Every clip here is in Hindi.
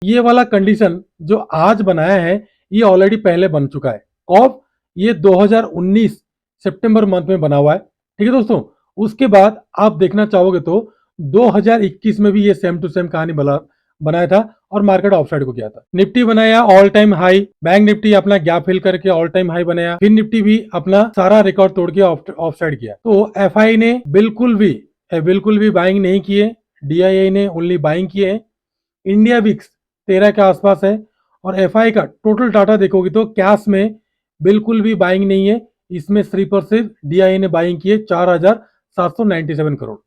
ये वाला कंडीशन जो आज बनाया है ये ऑलरेडी पहले बन चुका है। कब? ये 2019 सितंबर मंथ में बना हुआ है। ठीक है दोस्तों, उसके बाद आप देखना चाहोगे तो 2021 में भी ये सेम टू सेम कहानी बनाया था और मार्केट ऑफसाइड को गया था। निफ्टी बनाया all time high, bank Nifty अपना गैप फिल करके ऑल टाइम हाई बनाया, फिर निफ्टी भी अपना सारा रिकॉर्ड तोड़ के ऑफसाइड किया। तो एफआई ने बिल्कुल भी बाइंग नहीं किए, डीआईआई ने ओनली बाइंग किए। इंडिया विक्स 13 के आसपास है और एफआई का टोटल डाटा देखोगे तो कैश में बिल्कुल भी बाइंग नहीं है। इसमें सिर्फ और सिर्फ डीआईए ने बाइंग किए 4797 करोड़।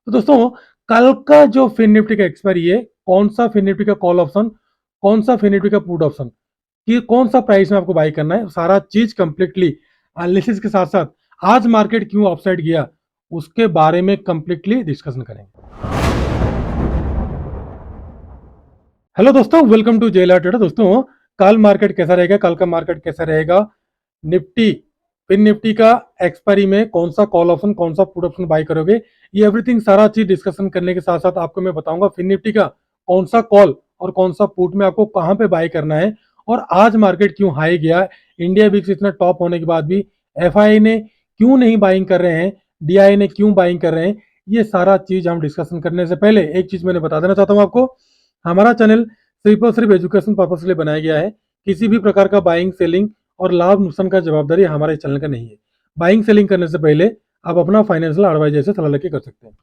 तो दोस्तों, कल का जो फिन निफ्टी का एक्सपायरी है, कौन सा फिन निफ्टी का कॉल ऑप्शन, कौन सा फिन निफ्टी का पुट ऑप्शन, कि कौन सा प्राइस में आपको बाई करना है, सारा चीज कंप्लीटली एनालिसिस के साथ साथ आज मार्केट क्यों अपसाइड गया उसके बारे में कंप्लीटली डिस्कशन करेंगे। हेलो दोस्तों, वेलकम टू जेएलआर ट्रेडर। दोस्तों, कल मार्केट कैसा रहेगा, कल का मार्केट कैसा रहेगा, निफ्टी फिर निफ्टी का एक्सपायरी में कौन सा कॉल ऑप्शन कौन सा पुट ऑप्शन बाई करोगे, ये एवरीथिंग सारा चीज डिस्कशन करने के साथ साथ आपको मैं बताऊंगा फिर निफ्टी का कौन सा कॉल और कौन सा पुट में आपको कहां पे बाई करना है और आज मार्केट क्यों हाई गया, इंडिया विक्स इतना टॉप होने के बाद भी एफआई ने क्यों नहीं बाइंग कर रहे हैं, डीआई ने क्यों बाइंग कर रहे हैं, ये सारा चीज हम डिस्कशन करने से पहले एक चीज मैंने बता देना चाहता हूं आपको। हमारा चैनल सिर्फ और सिर्फ एजुकेशन पर्पज के लिए बनाया गया है। किसी भी प्रकार का बाइंग सेलिंग और लाभ नुकसान का जवाबदारी हमारे चैनल का नहीं है। बाइंग सेलिंग करने से पहले आप अपना फाइनेंशियल एडवाइजर से सलाह लेके कर सकते हैं।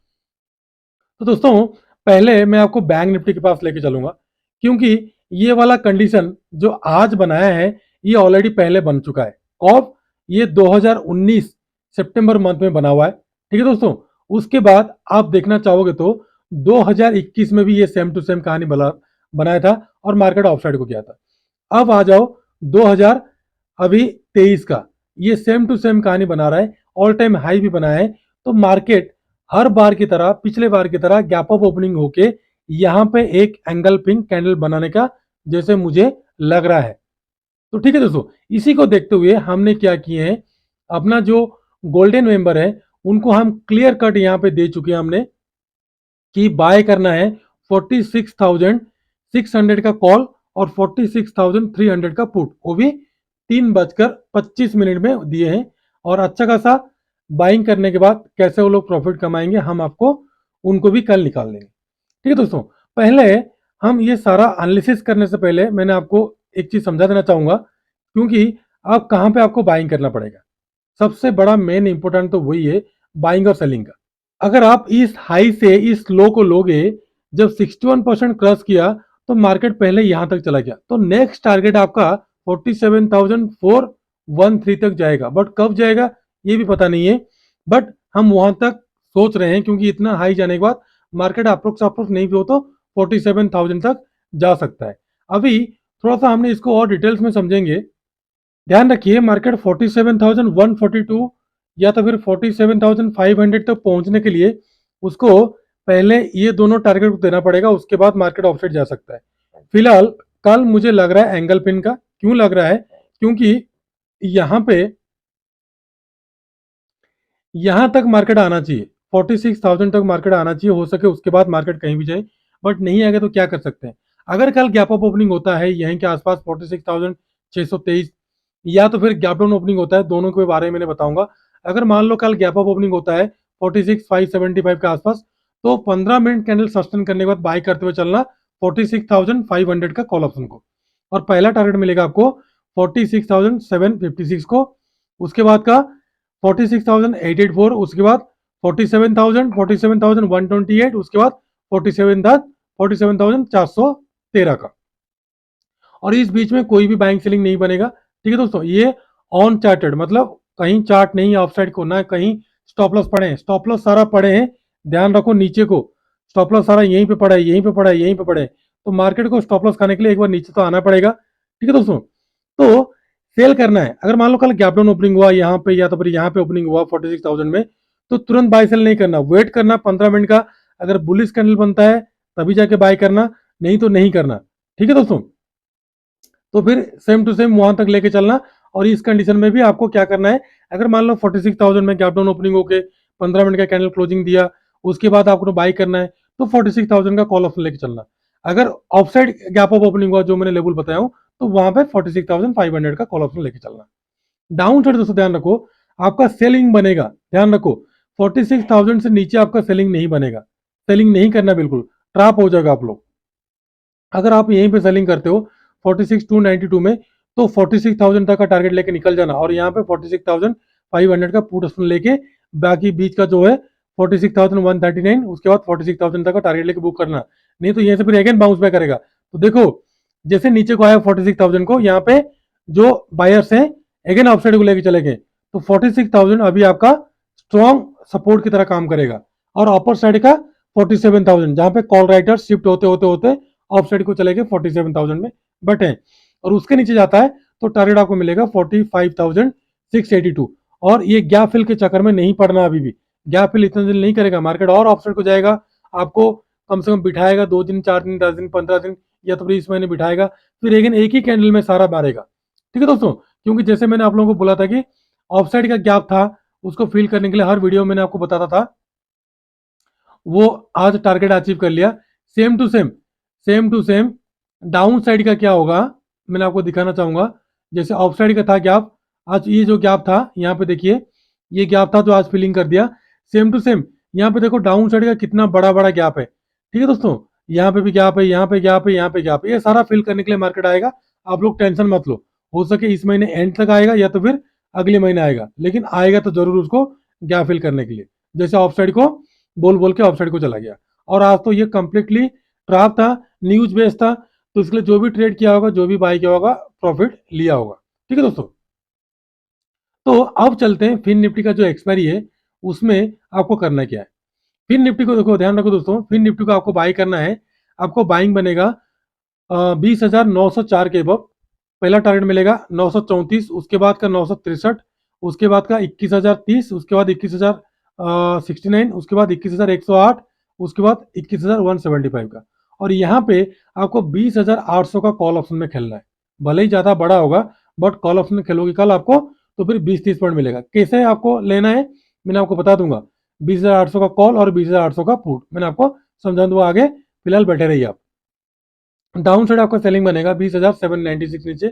तो दोस्तों, पहले मैं आपको बैंक निफ्टी के पास लेके चलूंगा, क्योंकि ये वाला कंडीशन जो आज बनाया है ये ऑलरेडी पहले बन चुका है। कब? ये 2019 सितंबर मंथ में बना हुआ है। ठीक है दोस्तों, उसके बाद आप देखना चाहोगे तो 2021 में भी ये सेम टू सेम कहानी बनाया था और मार्केट ऑफसाइड को गया था। अब आ जाओ 2000 अभी 23 का, ये सेम टू सेम कहानी बना रहा है, ऑल टाइम हाई भी बनाया है। तो मार्केट हर बार की तरह, पिछले बार की तरह गैप अप ओपनिंग होके यहाँ पे एक एंगल पिंक कैंडल बनाने का जैसे मुझे लग रहा है। तो ठीक है दोस्तों, इसी को देखते हुए हमने क्या किए हैं, अपना जो गोल्डन मेंबर है उनको हम क्लियर कट यहाँ पे दे चुके हैं हमने कि बाय करना है 46,600 का कॉल और 46,300 का पुट, वो भी 3:25 में दिए हैं। और अच्छा खासा बाइंग करने के बाद कैसे वो लोग प्रॉफिट कमाएंगे हम आपको उनको भी कल निकाल देंगे। ठीक है दोस्तों, पहले हम ये सारा एनालिसिस करने से पहले मैंने आपको एक चीज समझा देना चाहूंगा, क्योंकि आप कहां पे आपको बाइंग करना पड़ेगा। सबसे बड़ा मेन इंपॉर्टेंट तो वही है, बाइंग और सेलिंग का। अगर आप इस हाई से इस लो को लोगे, जब 61% क्रॉस किया तो मार्केट पहले यहां तक चला गया, तो नेक्स्ट टारगेट आपका 47,413 तक जाएगा। बट कब जाएगा ये भी पता नहीं है, बट हम वहां तक सोच रहे हैं, क्योंकि इतना हाई जाने के बाद मार्केट अप्रोक्स नहीं भी हो तो 47,000 तक जा सकता है। अभी थोड़ा सा हमने इसको और डिटेल्स में समझेंगे। ध्यान रखिए, मार्केट 47,142 या तो फिर 47,500 तक पहुंचने के लिए उसको पहले ये दोनों टारगेट को देना पड़ेगा, उसके बाद मार्केट ऑफसेट जा सकता है। फिलहाल कल मुझे लग रहा है एंगल पिन का। क्यों लग रहा है? क्योंकि यहां पे यहां तक मार्केट आना चाहिए, 46,000 तक मार्केट आना चाहिए, हो सके उसके बाद मार्केट कहीं भी जाए, बट नहीं आएगा तो क्या कर सकते हैं। अगर कल गैप अप ओपनिंग होता है यहीं के आसपास 46,623, या तो फिर गैप डाउन ओपनिंग होता है, दोनों के बारे में मैंने बताऊंगा। अगर मान लो कल गैप अप ओपनिंग होता है 46,575 के आसपास, तो 15 मिनट कैंडल सस्टेन करने के बाद बाई करते हुए चलना 46,500 का कॉल ऑप्शन को, और पहला टारगेट मिलेगा आपको 46,756 को, उसके बाद का 46,884, उसके बाद 47,000, 47,128, उसके बाद 47,413 का। और इस बीच में कोई भी बाइंग सेलिंग नहीं बनेगा। ठीक है दोस्तों, ये ऑन चार्टेड, मतलब कहीं चार्ट नहीं है ऑफसाइड को, ना कहीं स्टॉप लॉस पड़े हैं। स्टॉप लॉस सारा पड़े हैं, ध्यान रखो नीचे को स्टॉप लॉस सारा यहीं पे पड़ा है, यहीं पे पड़ा है, यहीं पे पड़े हैं। तो मार्केट को स्टॉप लॉस खाने के लिए एक बार नीचे तो आना पड़ेगा। ठीक है दोस्तों, तो सेल करना है। अगर मान लो कल गैप डाउन ओपनिंग हुआ यहाँ पे, या तो फिर यहाँ पे ओपनिंग हुआ 46,000 में, तो तुरंत बाय सेल नहीं करना, वेट करना 15 मिनट का। अगर बुलिश कैंडल बनता है तभी जाके बाय करना, नहीं तो नहीं करना। ठीक है दोस्तों, तो फिर सेम टू सेम वहां तक लेके चलना। और इस कंडीशन में भी आपको क्या करना है, अगर मान लो 46,000 में गैप डाउन ओपनिंग होके 15 मिनट का कैंडल क्लोजिंग दिया, उसके बाद आपको बाई करना है, तो 46,000 का कॉल ऑप्शन लेके चलना। अगर ऑफसाइड गैप ऑफ ओपनिंग हुआ जो मैंने लेवल बताया हूं, तो वहां पे 46,500 का कॉल ऑप्शन लेके चलना। डाउन साइड दोस्तों ध्यान रखो, आपका सेलिंग बनेगा, ध्यान रखो 46,000 से नीचे आपका सेलिंग नहीं बनेगा, सेलिंग नहीं करना, बिल्कुल ट्रैप हो जाएगा आप लोग। अगर आप यहीं पे सेलिंग करते हो 46,292 में, तो 46,000 तक का टारगेट लेके निकल जाना, और यहाँ पे 46,500 का पुट ऑप्शन लेके बाकी बीच का जो है 46,139, उसके बाद 46,000 तक का टारगेट लेके बुक करना। नहीं तो यहीं से फिर अगेन बाउंस बैक करेगा। तो देखो जैसे नीचे को आया 46,000 को, यहाँ पे जो बायर्स हैं अगेन अपसाइड को लेके चले गए, तो 46,000 अभी आपका स्ट्रॉन्ग सपोर्ट की तरह काम करेगा। और अपर साइड का 47,000 जहां पे कॉल राइटर शिफ्ट होते होते होते ऑफ साइड को चले गए 47,000 में बैठे, और उसके नीचे जाता है तो टारगेट आपको मिलेगा 45,682। और ये गैप फिल के चक्कर में नहीं पड़ना, अभी भी गैप फिल इतना दिन नहीं करेगा, मार्केट और ऑफ साइड को जाएगा, आपको कम से कम बिठाएगा 2 दिन 4 दिन 10 दिन 15 दिन, या तो फिर इस महीने बिठाएगा, फिर एक ही कैंडल में सारा मारेगा। ठीक है दोस्तों, क्योंकि जैसे मैंने आप लोगों को बोला था कि ऑफ साइड का गैप था, उसको फिल करने के लिए हर वीडियो मैंने आपको बताता था, वो आज टारगेट अचीव कर लिया। Same to same down side का क्या होगा मैंने आपको दिखाना चाहूंगा। जैसे ऑफ साइड का था गैप, आज ये जो गैप था यहाँ पे देखिए, ये गैप था जो आज फिलिंग कर दिया। सेम टू सेम यहाँ पे देखो डाउन साइड का कितना बड़ा बड़ा गैप है। ठीक है दोस्तों, यहाँ पे भी गैप है, यहाँ पे गैप है, यहाँ पे गैप है, ये सारा फिल करने के लिए मार्केट आएगा। आप लोग टेंशन मत लो, हो सके इस महीने एंड तक आएगा या तो फिर अगले महीने आएगा, लेकिन आएगा तो जरूर उसको गैप फिल करने के लिए। जैसे ऑफ साइड को बोल बोल के ऑफ साइड को चला गया, और आज तो ये कंप्लीटली ट्रैप था, न्यूज बेस्ड था, तो इसलिए जो भी ट्रेड किया होगा, जो भी बाय किया होगा, प्रॉफिट लिया होगा। ठीक है दोस्तों, तो अब चलते हैं फिन निफ्टी का जो एक्सपायरी है उसमें आपको करना क्या है। फिन निफ्टी को देखो, ध्यान रखो दोस्तों, फिन निफ्टी को आपको बाय करना है, आपको बाइंग बनेगा 20,904 के अब। पहला टारगेट मिलेगा 934, उसके बाद का 963, उसके बाद का 21,030, उसके बाद 21,069, उसके बाद 21,108, उसके बाद 21,175 का। और यहाँ पे आपको 20,800 का कॉल ऑप्शन में खेलना है, भले ही ज़्यादा बड़ा होगा, बट कॉल ऑप्शन में खेलोगे कल आपको, तो फिर 20-30 पॉइंट मिलेगा। कैसे आपको लेना है मैंने आपको बता दूंगा, 20,800 का कॉल और 20,800 का पुट मैंने आपको समझा दूंगा आगे, फिलहाल बैठे रहिए आप। डाउन साइड आपका सेलिंग बनेगा 20,796 नीचे,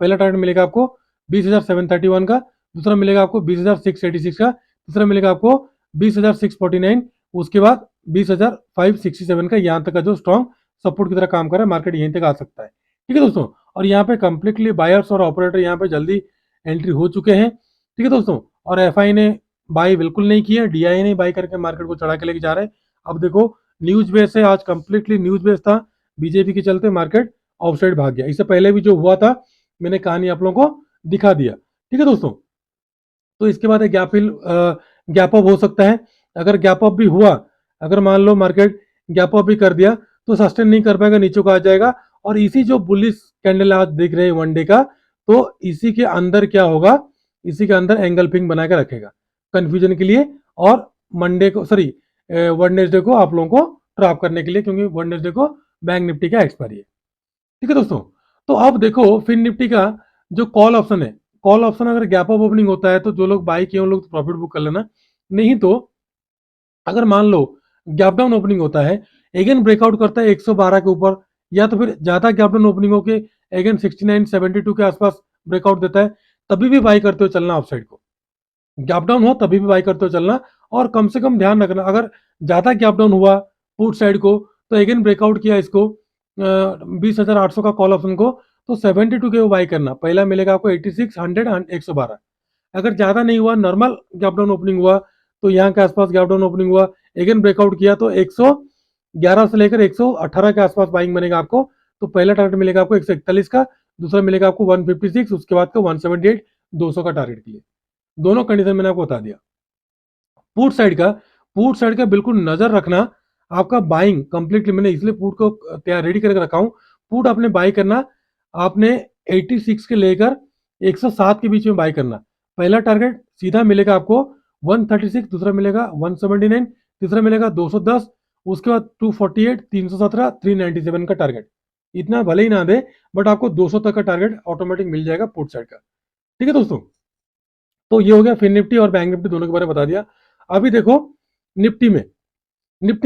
पहला टारगेट मिलेगा आपको 20,731 का, दूसरा मिलेगा आपको 20,686 का, तीसरा मिलेगा आपको 20,649, उसके बाद 20,567 का। यहाँ तक का जो स्ट्रॉन्ग सपोर्ट की तरह काम कर रहा है, मार्केट यहीं तक आ सकता है। ठीक है दोस्तों, और यहाँ पे कंप्लीटली बायर्स और ऑपरेटर यहाँ पे जल्दी एंट्री हो चुके हैं। ठीक है दोस्तों, और एफ ने बाई बिल्कुल नहीं किया, DI ने बाई करके मार्केट को चढ़ा के लेके जा रहे हैं। अब देखो न्यूज बेस है, आज कंप्लीटली न्यूज बेस था, बीजेपी के चलते मार्केट ऑफसाइड भाग गया। इससे पहले भी जो हुआ था मैंने कहानी आप लोगों को दिखा दिया। ठीक है दोस्तों, तो इसके बाद गैप अप हो सकता है। अगर गैप अप भी हुआ, अगर मान लो मार्केट गैप अप भी कर दिया, तो सस्टेन नहीं कर पाएगा, नीचे को आ जाएगा। और इसी जो बुलिश कैंडल आज देख रहे हैं वनडे का, तो इसी के अंदर क्या होगा, इसी के अंदर एंगल पिंग बना के रखेगा कंफ्यूजन के लिए, और मंडे को सॉरी वेडनेसडे को आप लोगों को ट्रैप करने के लिए, क्योंकि वेडनेसडे को बैंक निफ्टी का एक्सपायरी है। ठीक है दोस्तों, तो अब देखो फिन निफ्टी का जो कॉल ऑप्शन है, कॉल ऑप्शन अगर गैप अप ओपनिंग होता है तो जो लोग बाई किए उन लोग प्रॉफिट बुक कर लेना। नहीं तो अगर मान लो गैप डाउन ओपनिंग होता है, अगेन ब्रेकआउट करता है 112 के ऊपर, या तो फिर ज्यादा गैप डाउन ओपनिंग होके अगेन 69-72 के आसपास ब्रेकआउट देता है, तभी भी बाई करते हो चलना ऑफसाइड को। गैप डाउन हो तभी भी बाई करते हो चलना। और कम से कम ध्यान रखना, अगर ज्यादा गैप डाउन हुआ पुट साइड को, तो अगेन ब्रेकआउट किया इसको 20,800 का कॉल ऑप्शन को, तो 72 के वो बाई करना, पहला मिलेगा आपको 86, 100, 112। अगर ज्यादा नहीं हुआ, नॉर्मल गैप डाउन ओपनिंग हुआ, तो यहाँ के आसपास गैप डाउन ओपनिंग हुआ, अगेन ब्रेकआउट किया, तो 111 से लेकर 118 के आसपास बाइंग बनेगा आपको। तो पहला टारगेट मिलेगा आपको 141 का, दूसरा मिलेगा आपको 156, उसके बाद का 178, 200 का टारगेट के लिए। दोनों कंडीशन मैंने आपको बता दिया। पुट साइड का बिल्कुल नजर रखना, आपका बाइंग कंप्लीटली मैंने इसलिए पुट को तैयार रेडी करके रखा हूं। पुट आपने बाई करना, आपने 86 के लेकर 107 के बीच में बाई करना। पहला टारगेट सीधा मिलेगा आपको 136, दूसरा मिलेगा 179, तीसरा मिलेगा 210, उसके बाद 248, 317, 397 का टारगेट। इतना भले ही ना दे, बट आपको 200 तक का टारगेट ऑटोमेटिक मिल जाएगा पुट साइड का। ठीक है दोस्तों, तो ये हो गया फिन निफ्टी और बैंक निफ्टी दोनों के बारे में बता दिया। अभी देखो निफ्टी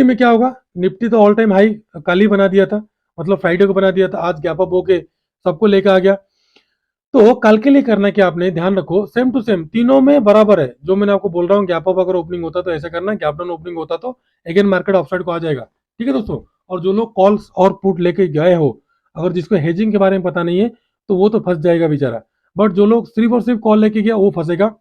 में क्या होगा। निफ्टी तो ऑल टाइम हाई कल ही बना दिया था, मतलब फ्राइडे को बना दिया था, आज गैप अप होके सबको लेकर आ गया। तो कल के लिए करना क्या, आपने ध्यान रखो सेम टू सेम तीनों में बराबर है। जो मैंने आपको बोल रहा हूँ, गैप अप अगर ओपनिंग होता तो ऐसा करना, गैप डाउन ओपनिंग होता तो अगेन मार्केट ऑफसाइड को आ जाएगा। ठीक है दोस्तों। और जो लोग कॉल्स और पुट लेके गए हो, अगर जिसको हेजिंग के बारे में पता नहीं है तो वो तो फंस जाएगा बेचारा। बट जो लोग सिर्फ और सिर्फ कॉल लेके गया वो फंसेगा,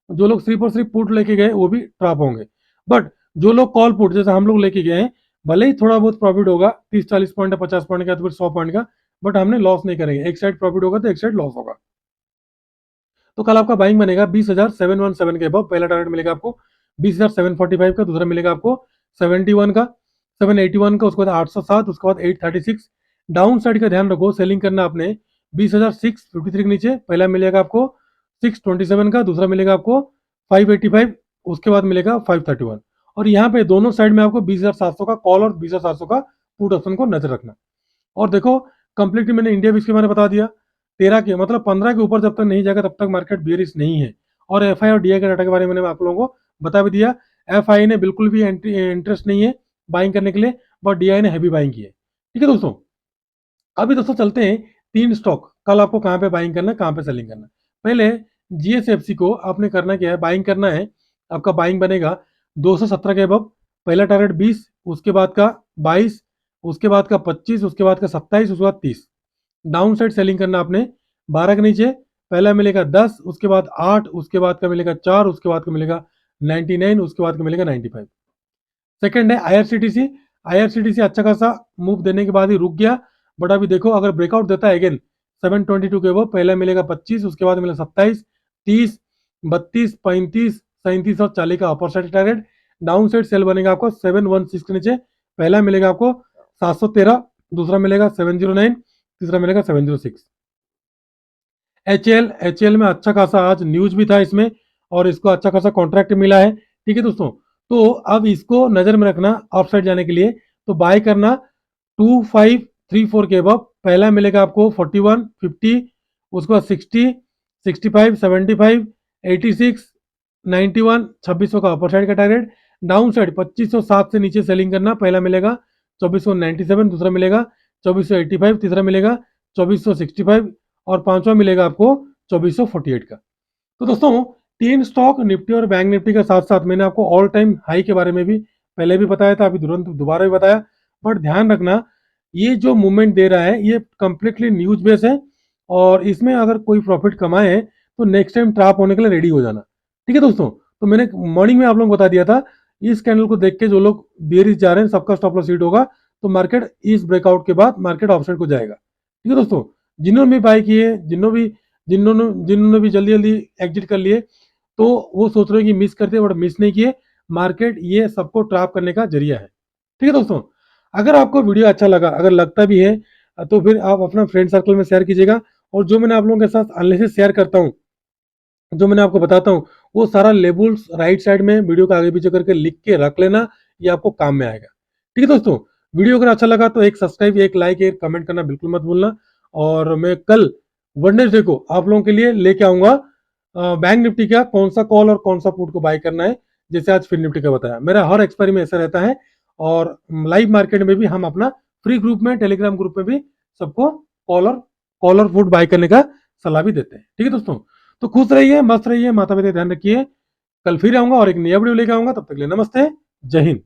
जो लोग सिर्फ और सिर्फ पुट लेके गए वो भी ट्रैप होंगे। बट जो लोग कॉल पुट जैसे हम लोग लेके गए हैं, भले ही थोड़ा बहुत प्रॉफिट होगा 30-40 पॉइंट या 50 पॉइंट का, तो फिर 100 पॉइंट का, बट हमने लॉस नहीं करेंगे। एक साइड प्रॉफिट होगा तो एक साइड लॉस होगा। तो कल आपका बाइंग बनेगा 20,717 के अबव। पहला टारगेट मिलेगा आपको 20,745 का, दूसरा मिलेगा आपको 71 का, 781 का, उसके बाद 807, उसके बाद 836। डाउन साइड का ध्यान रखो, सेलिंग करना आपने 20,653 के नीचे। पहला मिलेगा आपको 627 का, दूसरा मिलेगा आपको 585, उसके बाद मिलेगा 531। और यहाँ पे दोनों साइड में आपको 20,700 का कॉल और 20,700 का पुट ऑप्शन को नजर रखना। और देखो कंप्लीटली मैंने इंडिया विक्स के बारे में बता दिया। 13 के मतलब 15 के ऊपर जब तक नहीं जाएगा तब तक मार्केट बेयरिश नहीं है। और एफ आई और डी आई के डाटा के बारे में मैंने आप लोगों को बता भी दिया। एफ आई ने बिल्कुल भी इंटरेस्ट नहीं है बाइंग करने के लिए, बट डी आई ने हैवी बाइंग की है। ठीक है दोस्तों। अभी दोस्तों चलते हैं तीन स्टॉक, कल आपको कहाँ पे बाइंग करना है, कहाँ पे सेलिंग करना है। पहले जीएसएफसी को आपने करना क्या है, बाइंग करना है। आपका बाइंग बनेगा 217 के अबव। पहला टारगेट 20, उसके बाद का 22, उसके बाद का 25, उसके बाद का 27, उसके बाद 30। डाउन साइड सेलिंग करना आपने 12 के नीचे। पहला मिलेगा 10, उसके बाद 8, उसके बाद का मिलेगा 4, उसके बाद का मिलेगा 99, उसके बाद का मिलेगा 95। सेकंड है आईआरसीटीसी। आईआरसीटीसी अच्छा खासा मूव देने के बाद ही रुक गया, बट अभी देखो अगर ब्रेकआउट देता है अगेन 722 के वो, पहला मिलेगा 25, उसके बाद मिलेगा 27, 30, 32, 35, 37 और 40 का upper side target. Down side sell बनेगा आपको 716 के नीचे। पहला मिलेगा आपको 713, दूसरा मिलेगा 709, तीसरा मिलेगा 706। एचएल में अच्छा खासा आज न्यूज भी था इसमें, और इसको अच्छा खासा कॉन्ट्रैक्ट मिला है। ठीक है दोस्तों। तो अब इसको नजर में रखना ऑफ साइड जाने के लिए, तो बाय करना 2534 के अब। पहला मिलेगा आपको 41, 50, उसके बाद 60, 65, 75, 86, 91, 2600 का अपर साइड का टारगेट। डाउन साइड 2507 से नीचे सेलिंग करना। पहला मिलेगा 2497, दूसरा मिलेगा 2485, तीसरा मिलेगा 2465 और पांचवा मिलेगा आपको 2448 का। तो दोस्तों तीन स्टॉक निफ्टी और बैंक निफ्टी के साथ साथ मैंने आपको ऑल टाइम हाई के बारे में भी पहले भी बताया था, अभी तुरंत दोबारा भी बताया। बट ध्यान रखना ये जो मूवमेंट दे रहा है ये कंप्लीटली न्यूज बेस है, और इसमें अगर कोई प्रॉफिट कमाए तो नेक्स्ट टाइम ट्रैप होने के लिए रेडी हो जाना। ठीक है दोस्तों। तो मैंने मॉर्निंग में आप लोगों को बता दिया था, इस कैंडल को देख के जो लोग बेयरिश जा रहे हैं सबका स्टॉप लॉस हिट होगा, तो मार्केट इस ब्रेकआउट के बाद मार्केट ऑफसाइड को जाएगा। ठीक है दोस्तों। जिन्होंने भी बाय किए, जिन्होंने भी जल्दी जल्दी एग्जिट कर लिए, तो वो सोच रहे हैं कि मिस करते, बट मिस नहीं किए। मार्केट ये सबको ट्रैप करने का जरिया है। ठीक है दोस्तों। अगर आपको वीडियो अच्छा लगा, अगर लगता भी है, तो फिर आप अपना फ्रेंड सर्कल में शेयर कीजिएगा। और जो मैंने आप लोगों के साथ एनालिसिस शेयर करता हूँ, जो मैंने आपको बताता हूँ, वो सारा लेबल्स राइट साइड में वीडियो का आगे पीछे करके लिख के रख लेना, ये आपको काम में आएगा। ठीक है दोस्तों। वीडियो अगर अच्छा लगा तो एक सब्सक्राइब, एक लाइक, एक कमेंट करना बिल्कुल मत भूलना। और मैं कल वेडनेसडे को आप लोगों के लिए लेके आऊंगा बैंक निफ्टी का कौन सा कॉल और कौन सा पुट को बाय करना है, जैसे आज फिर निफ्टी का बताया। मेरा हर एक्सपायरी में ऐसा रहता है। और लाइव मार्केट में भी हम अपना फ्री ग्रुप में, टेलीग्राम ग्रुप में भी सबको कॉल और पुट बाय करने का सलाह भी देते हैं। ठीक है दोस्तों। तो खुश रहिए, मस्त रहिए, माता पिता ध्यान रखिए। कल फिर आऊंगा और एक नया वीडियो लेकर आऊंगा। तब तक के लिए नमस्ते, जय हिंद।